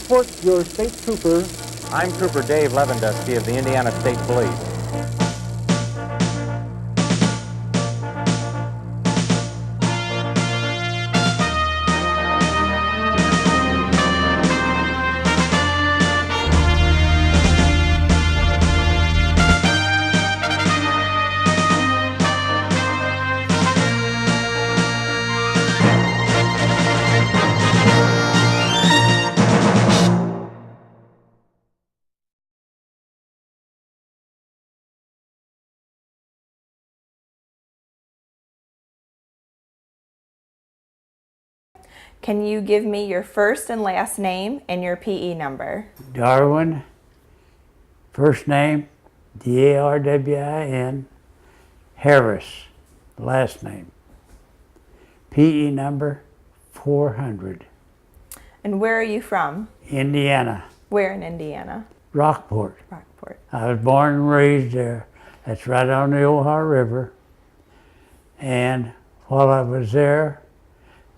report your state trooper. I'm Trooper Dave Levendusky of the Indiana State Police. Can you give me your first and last name and your PE number? Darwin, first name, D-A-R-W-I-N, Harris, last name. PE number 400. And where are you from? Indiana, Where in Indiana? Rockport. Rockport. I was born and raised there. That's right on the Ohio River. And while I was there,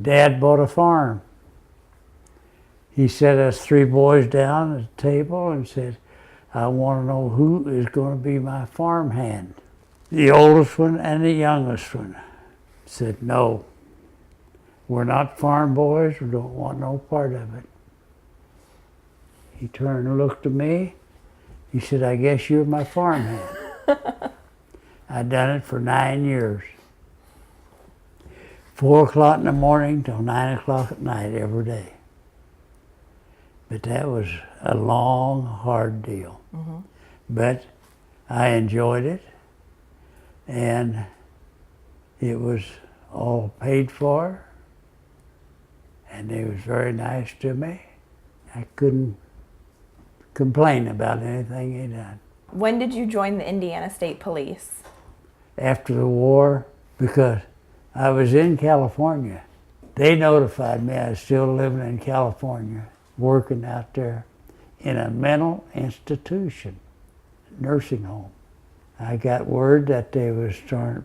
Dad bought a farm. He set us three boys down at the table and said, I want to know who is going to be my farm hand. The oldest one and the youngest one said, no, we're not farm boys, we don't want no part of it. He turned and looked at me. He said, I guess you're my farm hand. I'd done it for 9 years. 4 o'clock in the morning till 9 o'clock at night every day. But that was a long, hard deal. Mm-hmm. But I enjoyed it, and it was all paid for, and they was very nice to me. I couldn't complain about anything he done. When did you join the Indiana State Police? After the war, because I was in California. They notified me I was still living in California, working out there in a mental institution, nursing home. I got word that they was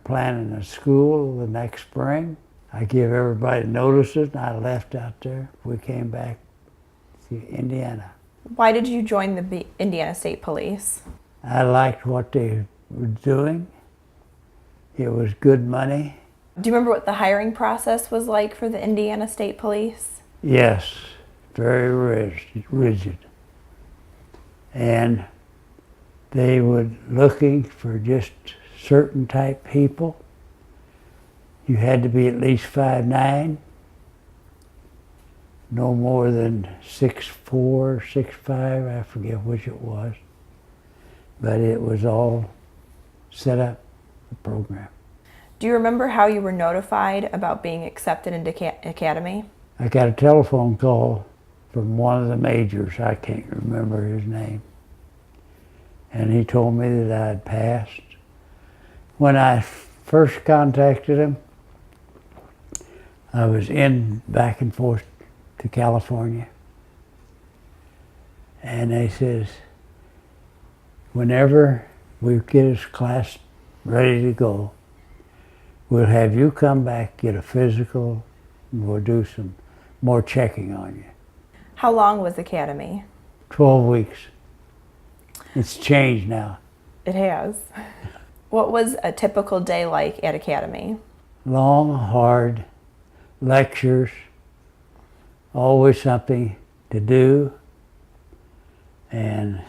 planning a school the next spring. I gave everybody notices and I left out there. We came back to Indiana. Why did you join the Indiana State Police? I liked what they were doing. It was good money. Do you remember what the hiring process was like for the Indiana State Police? Yes, very rigid. And they were looking for just certain type people. You had to be at least 5'9", no more than 6'4", 6'5", I forget which it was. But it was all set up, the program. Do you remember how you were notified about being accepted into Academy? I got a telephone call from one of the majors, I can't remember his name. And he told me that I had passed. When I first contacted him, I was back and forth to California. And they says, whenever we get his class ready to go, we'll have you come back, get a physical, and we'll do some more checking on you. How long was Academy? 12 weeks. It's changed now. It has. What was a typical day like at Academy? Long, hard lectures, always something to do, and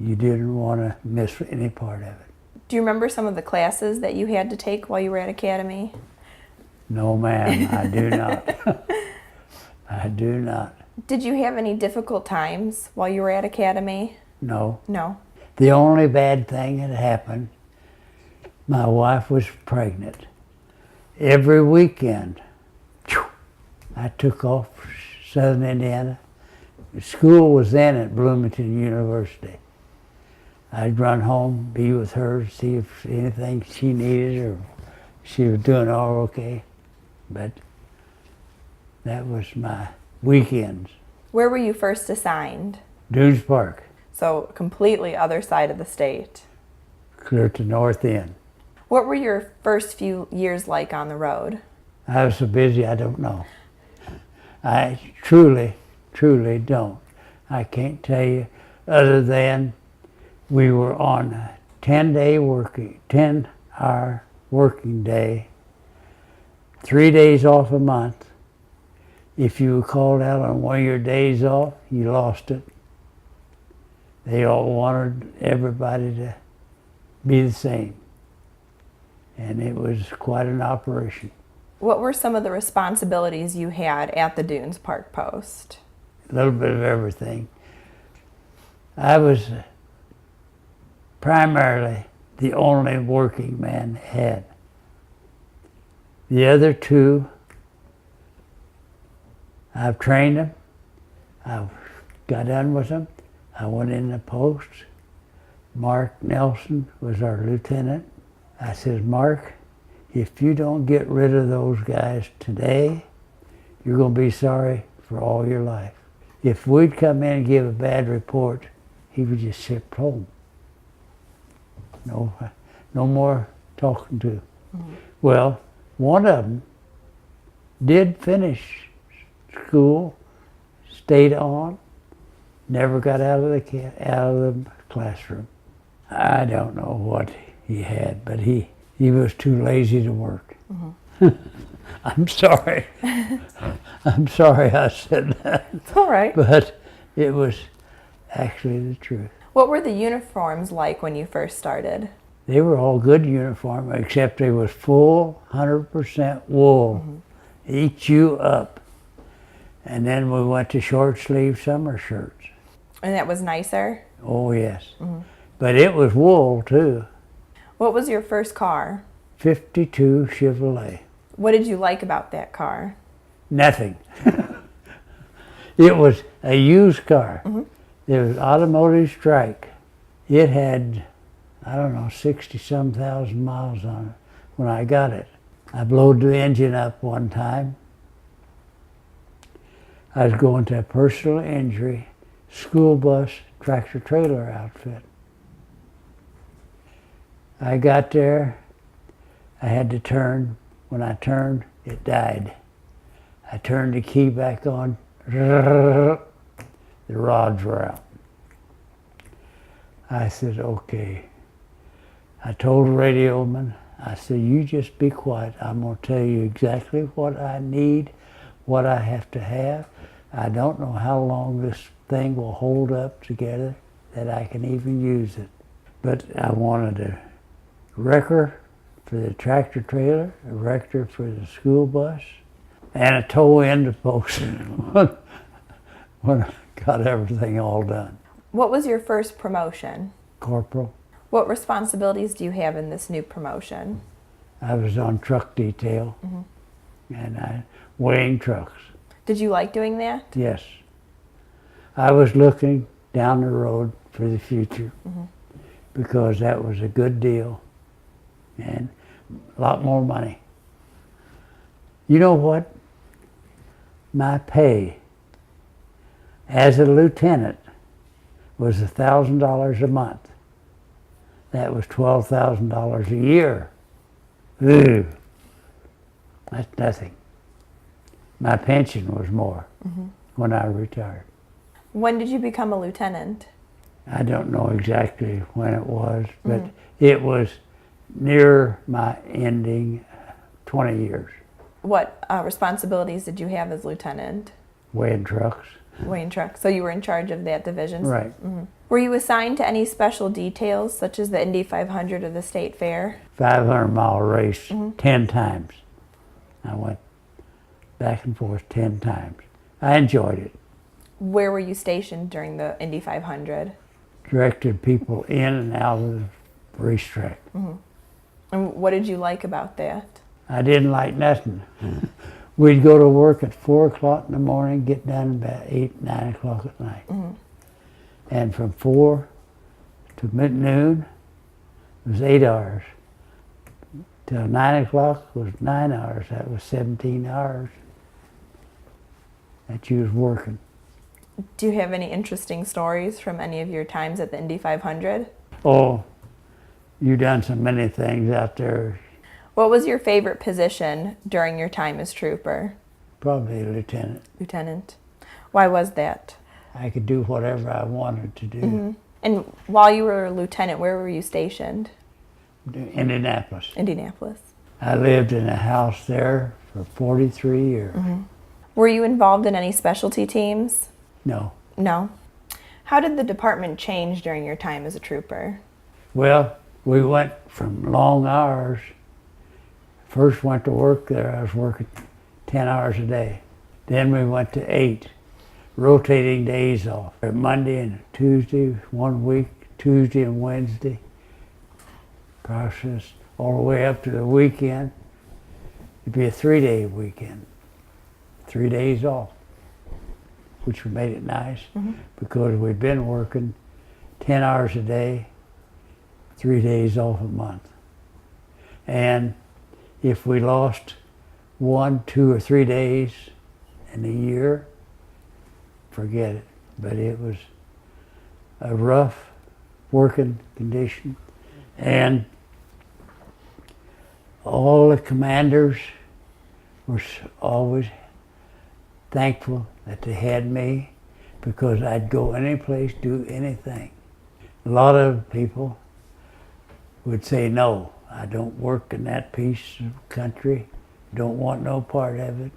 you didn't want to miss any part of it. Do you remember some of the classes that you had to take while you were at Academy? No, ma'am, I do not. I do not. Did you have any difficult times while you were at Academy? No. No. The only bad thing that happened, my wife was pregnant. Every weekend, I took off Southern Indiana. School was then at Bloomington University. I'd run home, be with her, see if anything she needed or she was doing all okay. But that was my weekends. Where were you first assigned? Dunes Park. So completely other side of the state. Clear to North End. What were your first few years like on the road? I was so busy, I don't know. I truly don't. I can't tell you other than we were on a 10-hour working day, 3 days off a month. If you were called out on one of your days off, you lost it. They all wanted everybody to be the same. And it was quite an operation. What were some of the responsibilities you had at the Dunes Park Post? A little bit of everything. I was primarily the only working man they had. The other two, I've trained them. I got done with them. I went in the post. Mark Nelson was our lieutenant. I said, Mark, if you don't get rid of those guys today, you're going to be sorry for all your life. If we'd come in and give a bad report, he would just ship home. No more talking to. Mm-hmm. Well, one of them did finish school, stayed on, never got out of the classroom. I don't know what he had, but he was too lazy to work. Mm-hmm. I'm sorry. I'm sorry I said that. It's all right. But it was actually the truth. What were the uniforms like when you first started? They were all good uniform, except they was full 100% wool. Mm-hmm. Eat you up. And then we went to short sleeve summer shirts. And that was nicer? Oh, yes. Mm-hmm. But it was wool, too. What was your first car? 52 Chevrolet. What did you like about that car? Nothing. It was a used car. Mm-hmm. It was automotive strike. It had, I don't know, 60-some thousand miles on it when I got it. I blowed the engine up one time. I was going to a personal injury school bus tractor trailer outfit. I got there, I had to turn. When I turned, it died. I turned the key back on, the rods were out. I said, okay. I told the radioman, I said, you just be quiet. I'm going to tell you exactly what I need, what I have to have. I don't know how long this thing will hold up together that I can even use it. But I wanted a wrecker for the tractor trailer, a wrecker for the school bus, and a tow end post when I got everything all done. What was your first promotion? Corporal. What responsibilities do you have in this new promotion? I was on truck detail, mm-hmm. and I weighing trucks. Did you like doing that? Yes. I was looking down the road for the future, mm-hmm. because that was a good deal and a lot more money. You know what? My pay as a lieutenant was $1,000 a month. That was $12,000 a year. Ooh, that's nothing. My pension was more, mm-hmm. when I retired. When did you become a lieutenant? I don't know exactly when it was, but mm-hmm. it was near my ending 20 years. What responsibilities did you have as lieutenant? Weighing trucks. Weighing trucks. So you were in charge of that division? Right. Mm-hmm. Were you assigned to any special details, such as the Indy 500 or the State Fair? 500-mile race, mm-hmm. 10 times. I went back and forth 10 times. I enjoyed it. Where were you stationed during the Indy 500? Directed people in and out of the racetrack. Mm-hmm. And what did you like about that? I didn't like nothing. We'd go to work at 4 o'clock in the morning, get done about 8, 9 o'clock at night. Mm-hmm. And from 4 to mid-noon was 8 hours. Till 9 o'clock was 9 hours. That was 17 hours that you was working. Do you have any interesting stories from any of your times at the Indy 500? Oh, you done so many things out there. What was your favorite position during your time as trooper? Probably a lieutenant. Lieutenant. Why was that? I could do whatever I wanted to do. And while you were a lieutenant, where were you stationed? Indianapolis. Indianapolis. I lived in a house there for 43 years. Were you involved in any specialty teams? No. No. How did the department change during your time as a trooper? Well, we went from long hours. First went to work there, I was working 10 hours a day. Then we went to 8, rotating days off. Monday and Tuesday, 1 week, Tuesday and Wednesday. Process all the way up to the weekend. It'd be a 3-day weekend, 3 days off, which made it nice because we'd been working 10 hours a day, 3 days off a month. And if we lost 1, 2, or 3 days in a year, forget it. But it was a rough working condition. And all the commanders were always thankful that they had me because I'd go any place, do anything. A lot of people would say, no, I don't work in that piece of country, don't want no part of it.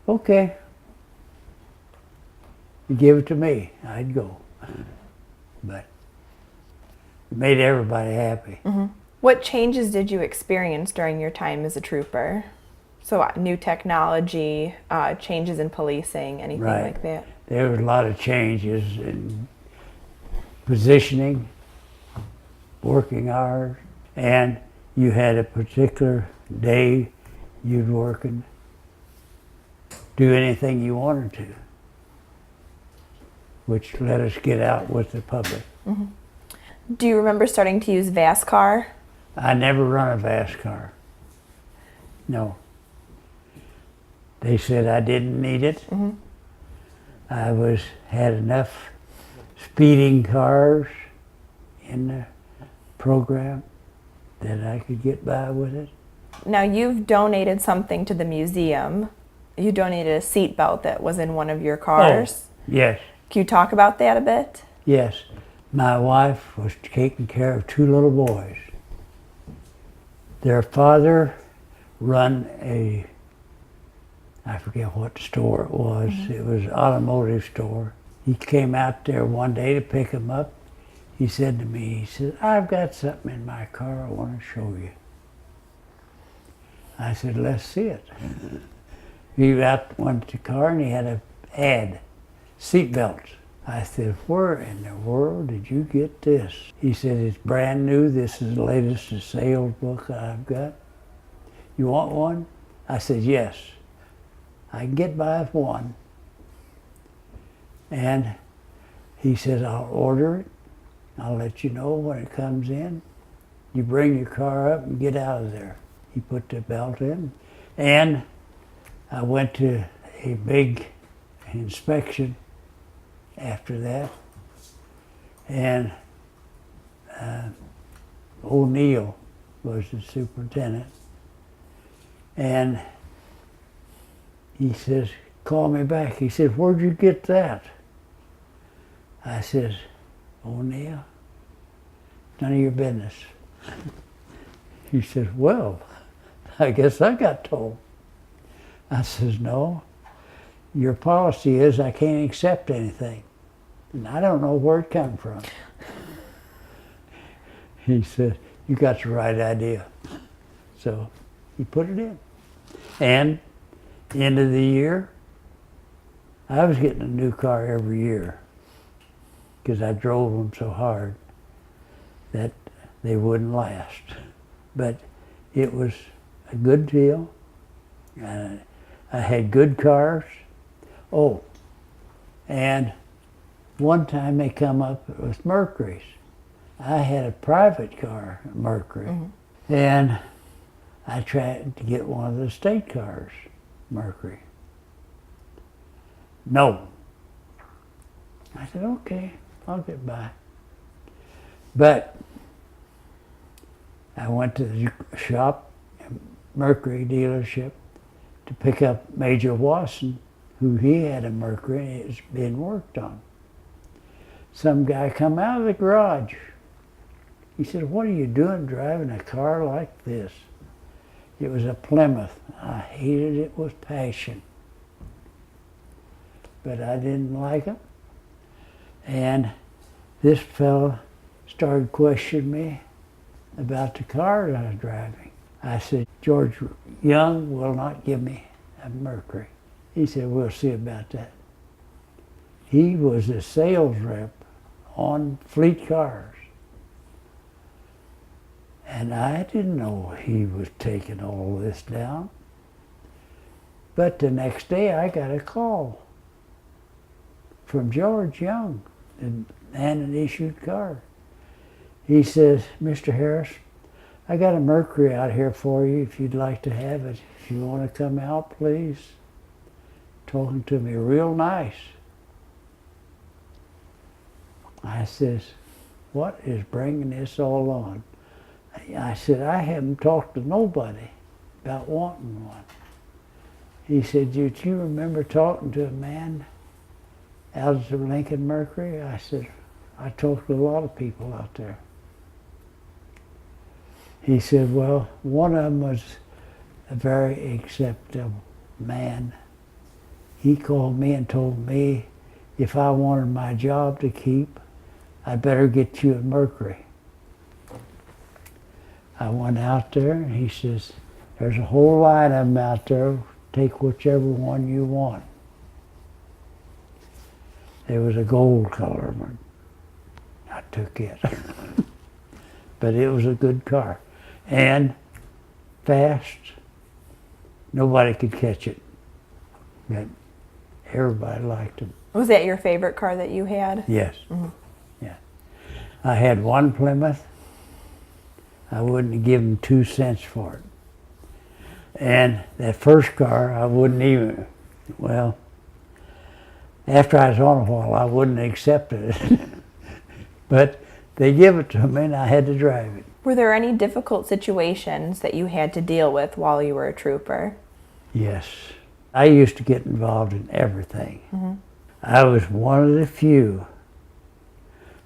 Okay, you give it to me, I'd go. But it made everybody happy. What changes did you experience during your time as a trooper? So new technology, changes in policing, anything like that? There was a lot of changes in positioning, working hours, and you had a particular day you'd work and do anything you wanted to, which let us get out with the public. Do you remember starting to use VASCAR? I never run a fast car. No. They said I didn't need it. I had enough speeding cars in the program that I could get by with it. Now you've donated something to the museum. You donated a seat belt that was in one of your cars. Oh, yes. Can you talk about that a bit? Yes. My wife was taking care of 2 little boys. Their father run I forget what store it was. It was an automotive store. He came out there one day to pick them up. He said to me, he said, I've got something in my car I want to show you. I said, let's see it. He went to the car and he had an ad, seat belts. I said, where in the world did you get this? He said, it's brand new. This is the latest sales book I've got. You want one? I said, yes. I can get by with one. And he said, I'll order it. I'll let you know when it comes in. You bring your car up and get out of there. He put the belt in. And I went to a big inspection after that. And O'Neill was the superintendent. And he says, call me back. He said, where'd you get that? I says, O'Neill, none of your business. He said, well, I guess I got told. I says, no, your policy is I can't accept anything. And I don't know where it come from. He said, you got the right idea. So he put it in. And end of the year, I was getting a new car every year because I drove them so hard that they wouldn't last. But it was a good deal. I had good cars. Oh, and one time they come up with Mercury's. I had a private car, a Mercury, and I tried to get one of the state cars, Mercury. No. I said, okay, I'll get by. But I went to the shop, Mercury dealership, to pick up Major Wasson, who he had a Mercury and it was being worked on. some guy come out of the garage. He said, "What are you doing driving a car like this?" It was a Plymouth. I hated it with passion. But I didn't like it. And this fella started questioning me about the car that I was driving. I said, "George Young will not give me a Mercury." He said, "We'll see about that." He was a sales rep on fleet cars. And I didn't know he was taking all this down. But the next day I got a call from George Young, the man that issued car. He says, "Mr. Harris, I got a Mercury out here for you if you'd like to have it. If you want to come out, please." Talking to me real nice. I says, "What is bringing this all on?" I said, "I haven't talked to nobody about wanting one." He said, "Do you remember talking to a man out of the Lincoln Mercury?" I said, "I talked to a lot of people out there." He said, "Well, one of them was a very acceptable man. He called me and told me if I wanted my job to keep, I'd better get you a Mercury." I went out there and he says, "There's a whole line of them out there. Take whichever one you want." There was a gold color one. I took it. But it was a good car. And fast. Nobody could catch it. But everybody liked them. Was that your favorite car that you had? Yes. Mm-hmm. Yeah. I had one Plymouth. I wouldn't give them 2 cents for it. And that first car, I wouldn't even, well, after I was on a while, I wouldn't accept it. But they give it to me and I had to drive it. Were there any difficult situations that you had to deal with while you were a trooper? Yes. I used to get involved in everything. Mm-hmm. I was one of the few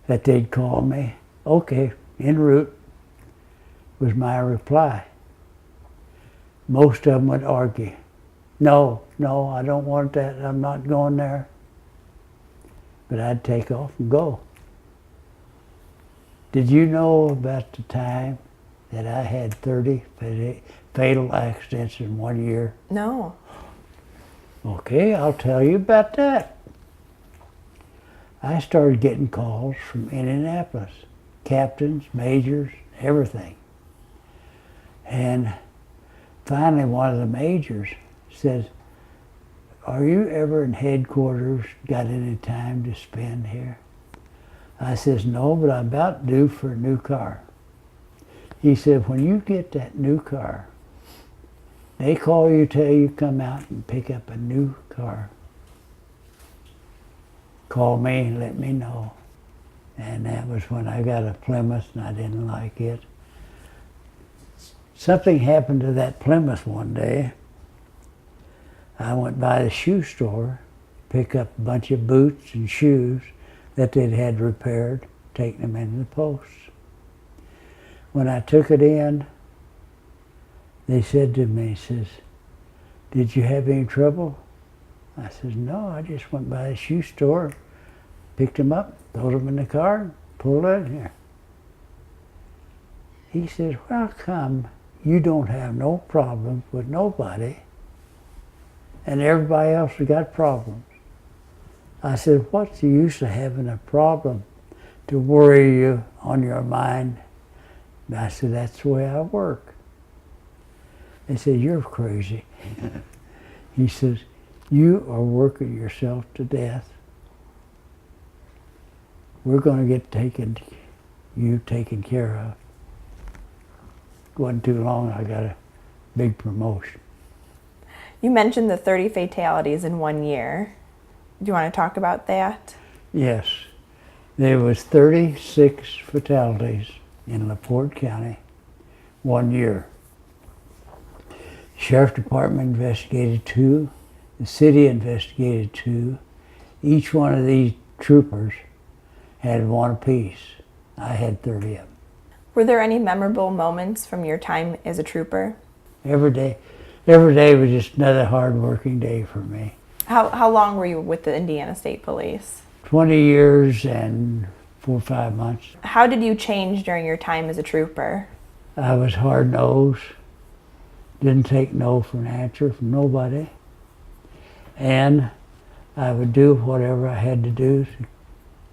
that they'd call me, "Okay, en route," was my reply. Most of them would argue, no, I don't want that, I'm not going there." But I'd take off and go. Did you know about the time that I had 30 fatal accidents in 1 year? No. Okay, I'll tell you about that. I started getting calls from Indianapolis, captains, majors, everything. And finally one of the majors says, "Are you ever in headquarters, got any time to spend here?" I says, "No, but I'm about due for a new car." He said, "When you get that new car, they call you, tell you come out and pick up a new car. Call me and let me know." And that was when I got a Plymouth and I didn't like it. Something happened to that Plymouth one day. I went by the shoe store, picked up a bunch of boots and shoes that they'd had repaired, taking them into the post. When I took it in, they said to me, says, "Did you have any trouble?" I says, "No, I just went by the shoe store, picked them up, threw them in the car, pulled out here." He says, "How come you don't have no problems with nobody and everybody else has got problems?" I said, "What's the use of having a problem to worry you on your mind?" And I said, "That's the way I work." They said, "You're crazy." He says, "You are working yourself to death. We're going to get you taken care of." It wasn't too long, I got a big promotion. You mentioned the 30 fatalities in 1 year. Do you want to talk about that? Yes. There was 36 fatalities in LaPorte County 1 year. Sheriff Department investigated 2. The city investigated 2. Each one of these troopers had one apiece. I had 30 of them. Were there any memorable moments from your time as a trooper? Every day was just another hard-working day for me. How long were you with the Indiana State Police? 20 years and 4 or 5 months. How did you change during your time as a trooper? I was hard-nosed, didn't take no for an answer from nobody, and I would do whatever I had to do to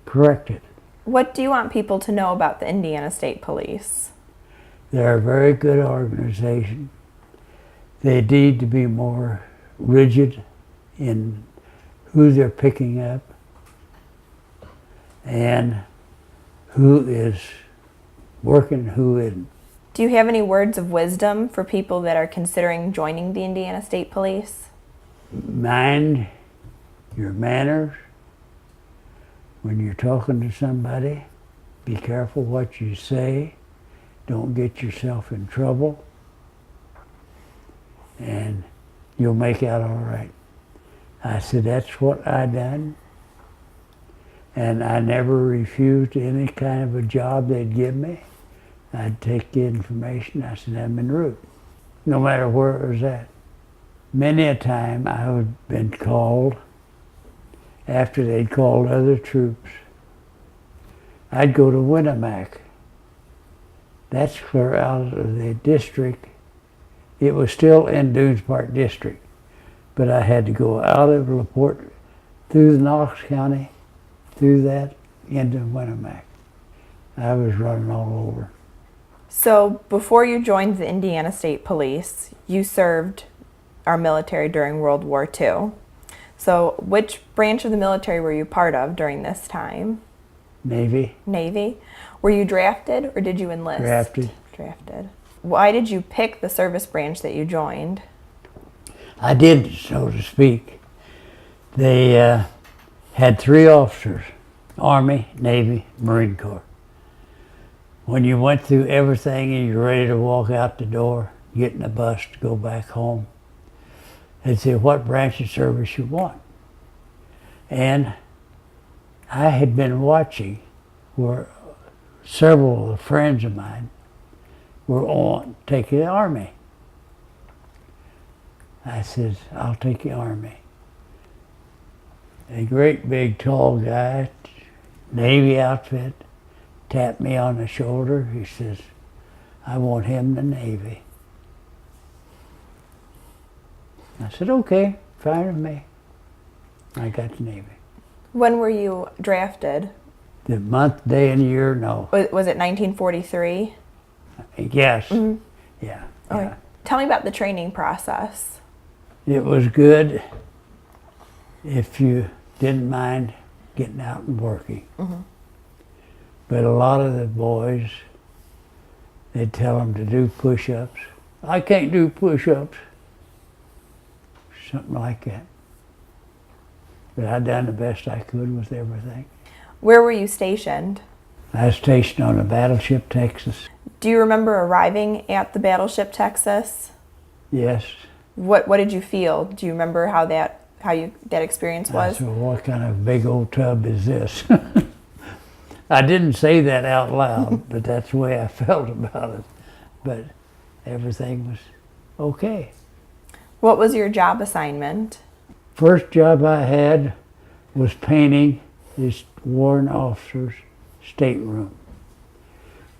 correct it. What do you want people to know about the Indiana State Police? They're a very good organization. They need to be more rigid in who they're picking up and who is working, who isn't. Do you have any words of wisdom for people that are considering joining the Indiana State Police? Mind your manners. When you're talking to somebody, be careful what you say. Don't get yourself in trouble. And you'll make out all right. I said, that's what I done. And I never refused any kind of a job they'd give me. I'd take the information. I said, I'm en route, no matter where it was at. Many a time I had been called after they'd called other troops. I'd go to Winnemac. That's clear out of the district. It was still in Dunes Park District, but I had to go out of LaPorte, through the Knox County, through that, into Winnemac. I was running all over. So before you joined the Indiana State Police, you served our military during World War II. So which branch of the military were you part of during this time? Navy. Navy. Were you drafted or did you enlist? Drafted. Drafted. Why did you pick the service branch that you joined? I did, so to speak. They had 3 officers, Army, Navy, Marine Corps. When you went through everything and you're ready to walk out the door, get in the bus to go back home, they'd say, what branch of service you want? And I had been watching where several of the friends of mine were on taking the Army. I said, I'll take the Army. A great big tall guy, Navy outfit, tapped me on the shoulder. He says, I want him in the Navy. I said, okay, fine with me. I got the Navy. When were you drafted? The month, day, and year, no. Was it 1943? Yes. Mm-hmm. Yeah. Okay. Yeah. Tell me about the training process. It was good if you didn't mind getting out and working. Mm-hmm. But a lot of the boys, they'd tell them to do push-ups. I can't do push-ups. Something like that. But I done the best I could with everything. Where were you stationed? I was stationed on the battleship Texas. Do you remember arriving at the battleship Texas? Yes. What did you feel? Do you remember how that experience was? I said, well, what kind of big old tub is this? I didn't say that out loud, but that's the way I felt about it. But everything was okay. What was your job assignment? First job I had was painting this warrant officer's stateroom.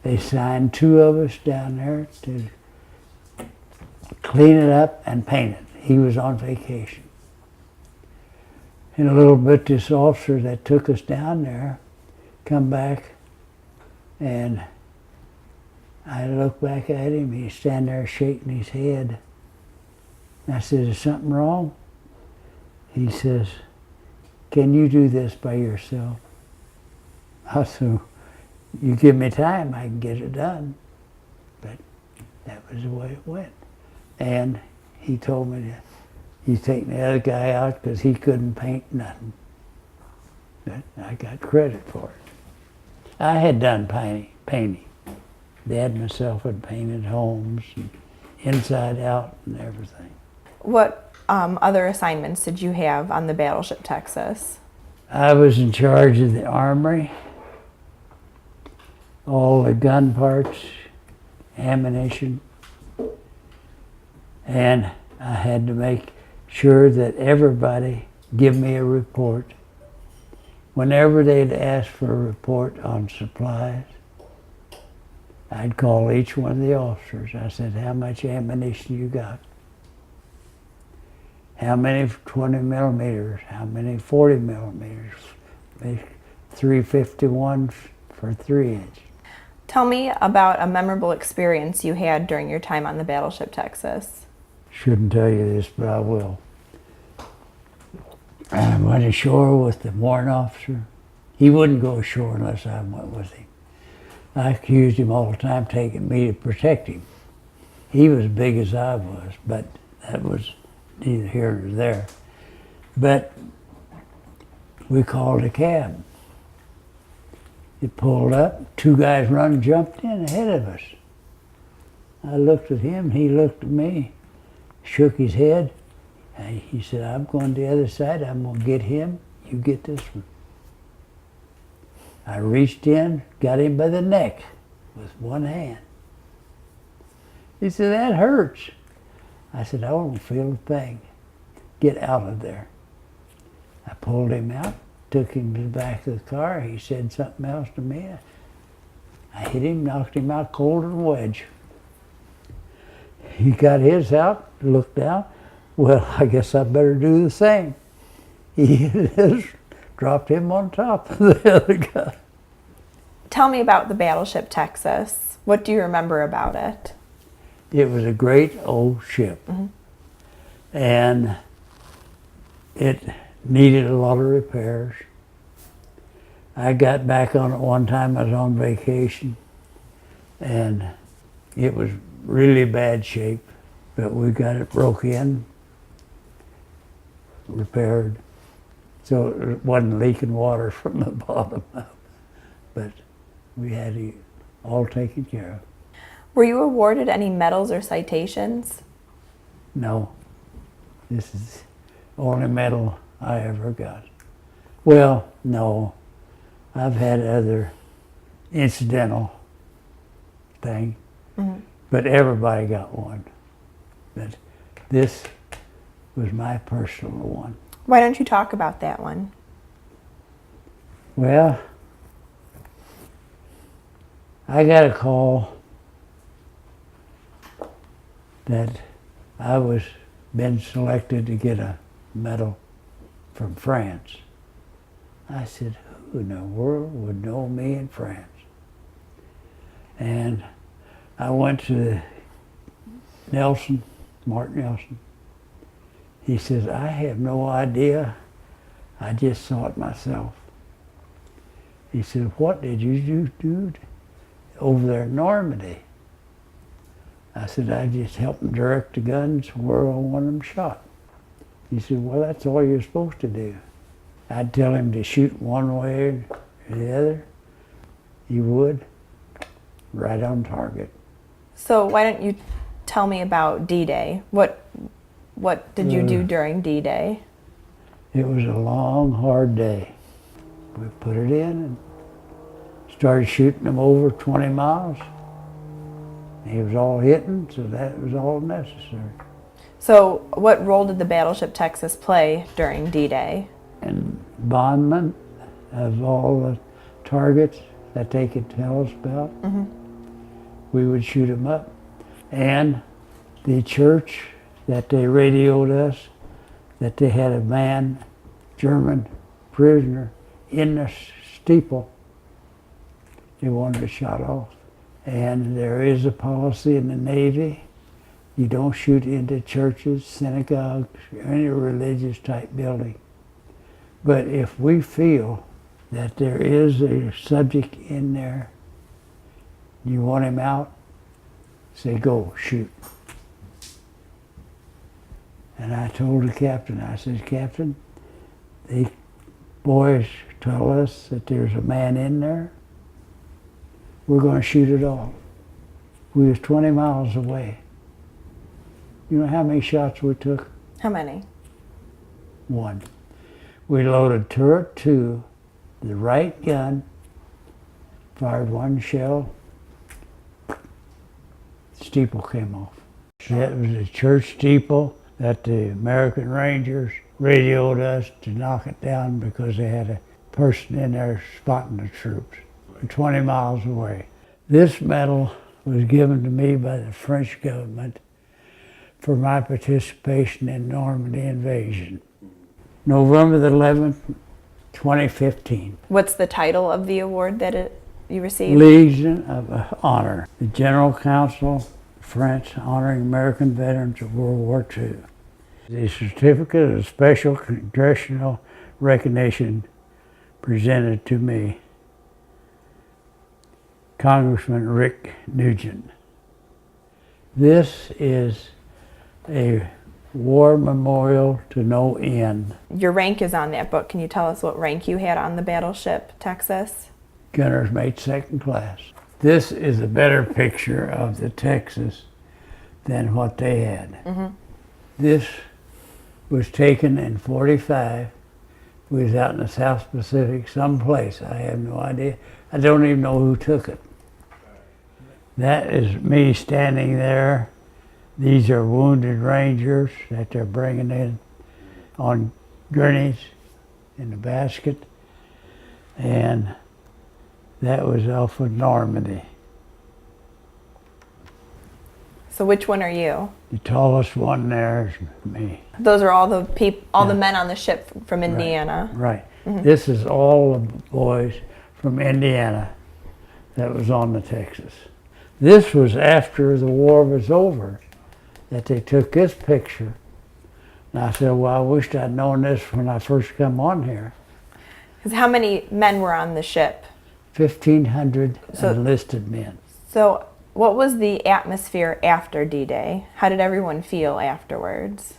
They signed 2 of us down there to clean it up and paint it. He was on vacation. In a little bit, this officer that took us down there come back, and I looked back at him. He's standing there shaking his head. I said, is something wrong? He says, can you do this by yourself? I said, you give me time, I can get it done. But that was the way it went. And he told me that he's taking the other guy out because he couldn't paint nothing. But I got credit for it. I had done painting. Dad and myself had painted homes, and inside out and everything. What other assignments did you have on the battleship Texas? I was in charge of the armory, all the gun parts, ammunition, and I had to make sure that everybody give me a report. Whenever they'd ask for a report on supplies, I'd call each one of the officers. I said, how much ammunition you got? How many 20 millimeters? How many 40 millimeters? 351 for 3-inch. Tell me about a memorable experience you had during your time on the battleship Texas. Shouldn't tell you this, but I will. I went ashore with the warrant officer. He wouldn't go ashore unless I went with him. I accused him all the time taking me to protect him. He was big as I was, but that was neither here nor there. But we called a cab. It pulled up, 2 guys jumped in ahead of us. I looked at him, he looked at me, shook his head. And he said, I'm going to the other side, I'm going to get him, you get this one. I reached in, got him by the neck with one hand. He said, that hurts. I said, I don't feel a thing. Get out of there. I pulled him out, took him to the back of the car. He said something else to me. I hit him, knocked him out cold as a wedge. He got his out, looked down. Well, I guess I better do the same. He hit his, dropped him on top of the other guy. Tell me about the battleship Texas. What do you remember about it? It was a great old ship. Mm-hmm. And it needed a lot of repairs. I got back on it one time, I was on vacation, and it was really bad shape, but we got it broke in, repaired, so it wasn't leaking water from the bottom up, but we had it all taken care of. Were you awarded any medals or citations? No, this is the only medal I ever got. Well, no, I've had other incidental thing, but everybody got one. But this was my personal one. Why don't you talk about that one? Well, I got a call that I was been selected to get a medal from France. I said, who in the world would know me in France? And I went to Mark Nelson. He says, I have no idea. I just saw it myself. He said, what did you do over there in Normandy? I said, I just helped them direct the guns where I want them shot. He said, well, that's all you're supposed to do. I'd tell him to shoot one way or the other. He would, right on target. So why don't you tell me about D-Day? What did you do during D-Day? It was a long, hard day. We put it in and started shooting them over 20 miles. He was all hitting, so that was all necessary. So what role did the battleship Texas play during D-Day? And bondman of all the targets that they could tell us about, we would shoot them up. And the church that they radioed us, that they had a German prisoner in the steeple, they wanted it shot off. And there is a policy in the Navy, you don't shoot into churches, synagogues, or any religious type building. But if we feel that there is a subject in there, you want him out, say, go, shoot. And I told the captain, I said, Captain, the boys tell us that there's a man in there. We're going to shoot it off. We was 20 miles away. You know how many shots we took? How many? 1. We loaded turret 2, the right gun, fired one shell, steeple came off. That was a church steeple that the American Rangers radioed us to knock it down because they had a person in there spotting the troops 20 miles away. This medal was given to me by the French government for my participation in Normandy invasion. November the 11th, 2015. What's the title of the award that you received? Legion of Honor. The General Council, France, honoring American veterans of World War II. The certificate of special congressional recognition presented to me, Congressman Rick Nugent. This is a war memorial to no end. Your rank is on that book. Can you tell us what rank you had on the battleship Texas? Gunner's mate second class. This is a better picture of the Texas than what they had. Mm-hmm. This was taken in '45. We was out in the South Pacific someplace. I have no idea. I don't even know who took it. That is me standing there. These are wounded Rangers that they're bringing in on gurneys in the basket. And that was off of Normandy. So which one are you? The tallest one there is me. Those are all the the men on the ship from Indiana. Right. This is all the boys from Indiana that was on the Texas. This was after the war was over that they took this picture. And I said, well, I wished I'd known this when I first come on here. Because how many men were on the ship? 1,500 enlisted men. So what was the atmosphere after D-Day? How did everyone feel afterwards?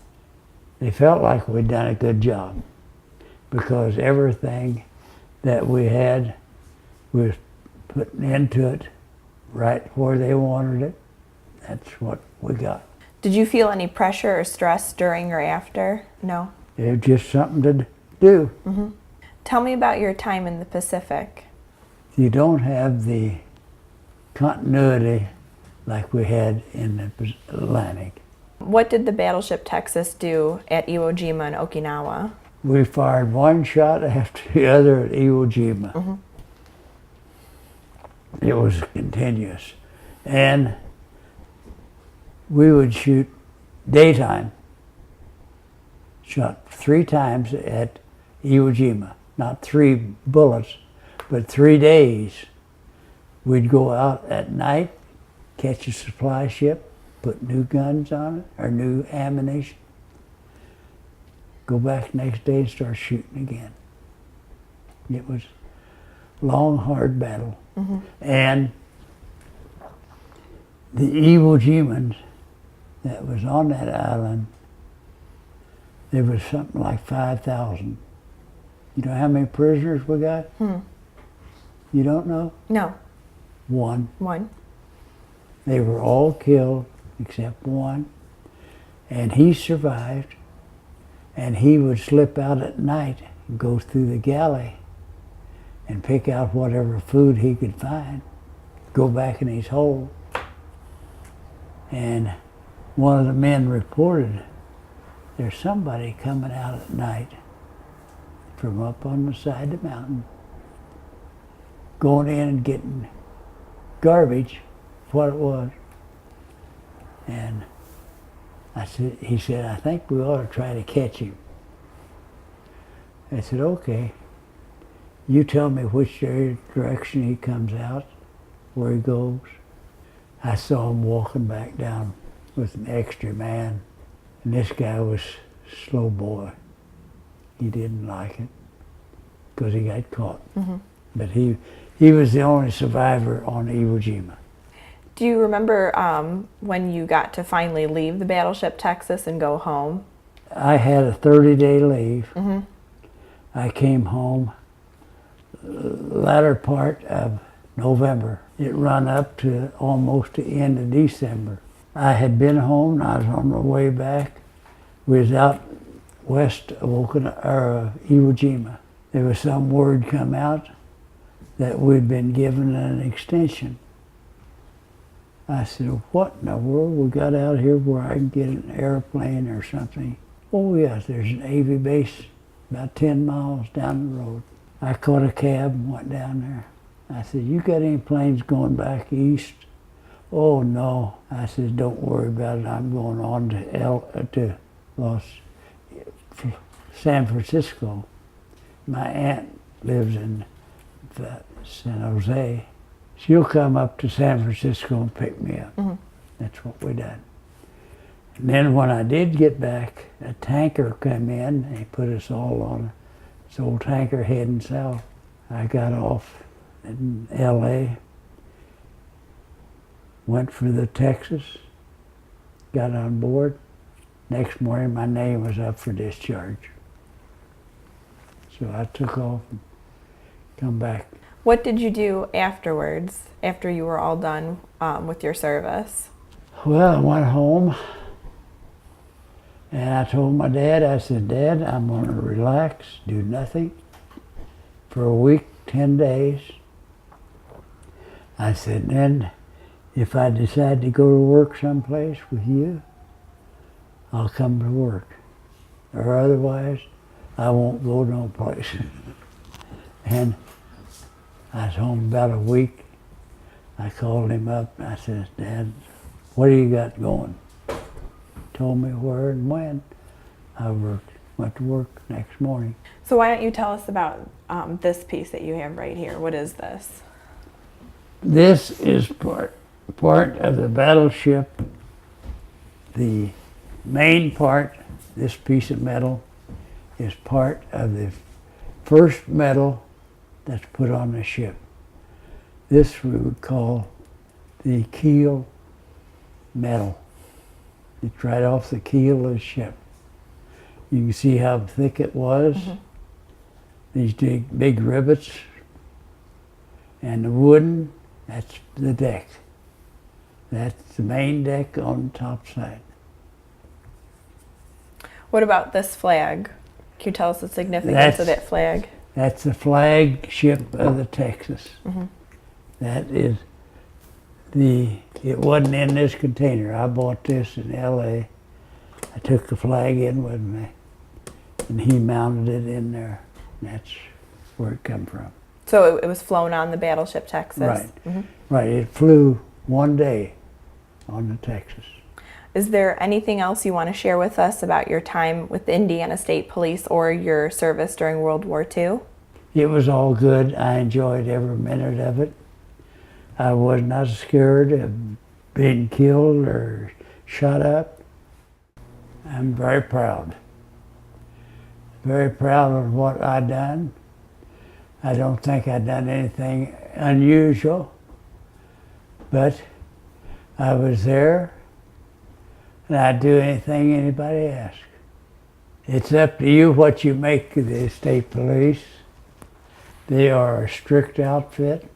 They felt like we'd done a good job because everything that we had was putting into it right where they wanted it. That's what we got. Did you feel any pressure or stress during or after? No? It was just something to do. Mm-hmm. Tell me about your time in the Pacific. You don't have the continuity like we had in the Atlantic. What did the battleship Texas do at Iwo Jima and Okinawa? We fired one shot after the other at Iwo Jima. Mm-hmm. It was continuous. And we would shoot daytime. Shot 3 times at Iwo Jima. Not 3 bullets, but 3 days. We'd go out at night, catch a supply ship, put new guns on it, or new ammunition. Go back next day and start shooting again. It was a long, hard battle. Mm-hmm. And the Iwo Jimans that was on that island, there was something like 5,000. You know how many prisoners we got? You don't know? No. One. One. They were all killed except one. And he survived. And he would slip out at night and go through the galley and pick out whatever food he could find, go back in his hole. And one of the men reported, there's somebody coming out at night from up on the side of the mountain, going in and getting garbage, what it was. And he said, I think we ought to try to catch him. I said, okay. You tell me which direction he comes out, where he goes. I saw him walking back down with an extra man, and this guy was a slow boy. He didn't like it because he got caught. Mm-hmm. But he was the only survivor on Iwo Jima. Do you remember when you got to finally leave the battleship Texas and go home? I had a 30-day leave. Mm-hmm. I came home latter part of November. It run up to almost the end of December. I had been home, I was on my way back. We was out west of Iwo Jima. There was some word come out that we'd been given an extension. I said, what in the world? We got out here where I can get an airplane or something. Oh yes, there's an Navy base about 10 miles down the road. I caught a cab and went down there. I said, you got any planes going back east? Oh no. I said, don't worry about it. I'm going on to San Francisco. My aunt lives in San Jose. She'll come up to San Francisco and pick me up. Mm-hmm. That's what we done. And then when I did get back, a tanker came in and he put us all on this old tanker heading south. I got off in LA, went for the Texas, got on board. Next morning my name was up for discharge. So I took off and come back. What did you do afterwards, after you were all done with your service? Well, I went home and I told my dad, I said, Dad, I'm going to relax, do nothing for a week, 10 days. I said, then if I decide to go to work someplace with you, I'll come to work. Or otherwise, I won't go no place. And I was home about a week. I called him up and I said, Dad, what do you got going? Told me where and when. I went to work next morning. So why don't you tell us about this piece that you have right here? What is this? This is part of the battleship. The main part, this piece of metal, is part of the first metal that's put on the ship. This we would call the keel metal. It's right off the keel of the ship. You can see how thick it was. Mm-hmm. These big rivets. And the wooden, that's the deck. That's the main deck on the top side. What about this flag? Can you tell us the significance of that flag? That's the flagship of the Texas. Mm-hmm. That is it wasn't in this container. I bought this in LA. I took the flag in with me and he mounted it in there. That's where it come from. So it was flown on the battleship Texas? Right, mm-hmm. Right. It flew one day on the Texas. Is there anything else you want to share with us about your time with the Indiana State Police or your service during World War II? It was all good. I enjoyed every minute of it. I was not scared of being killed or shot up. I'm very proud. Very proud of what I done. I don't think I done anything unusual, but I was there and I'd do anything anybody asked. It's up to you what you make of the state police. They are a strict outfit.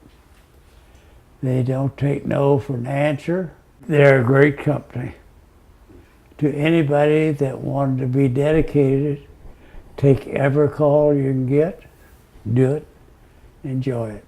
They don't take no for an answer. They're a great company. To anybody that wanted to be dedicated, take every call you can get, do it, enjoy it.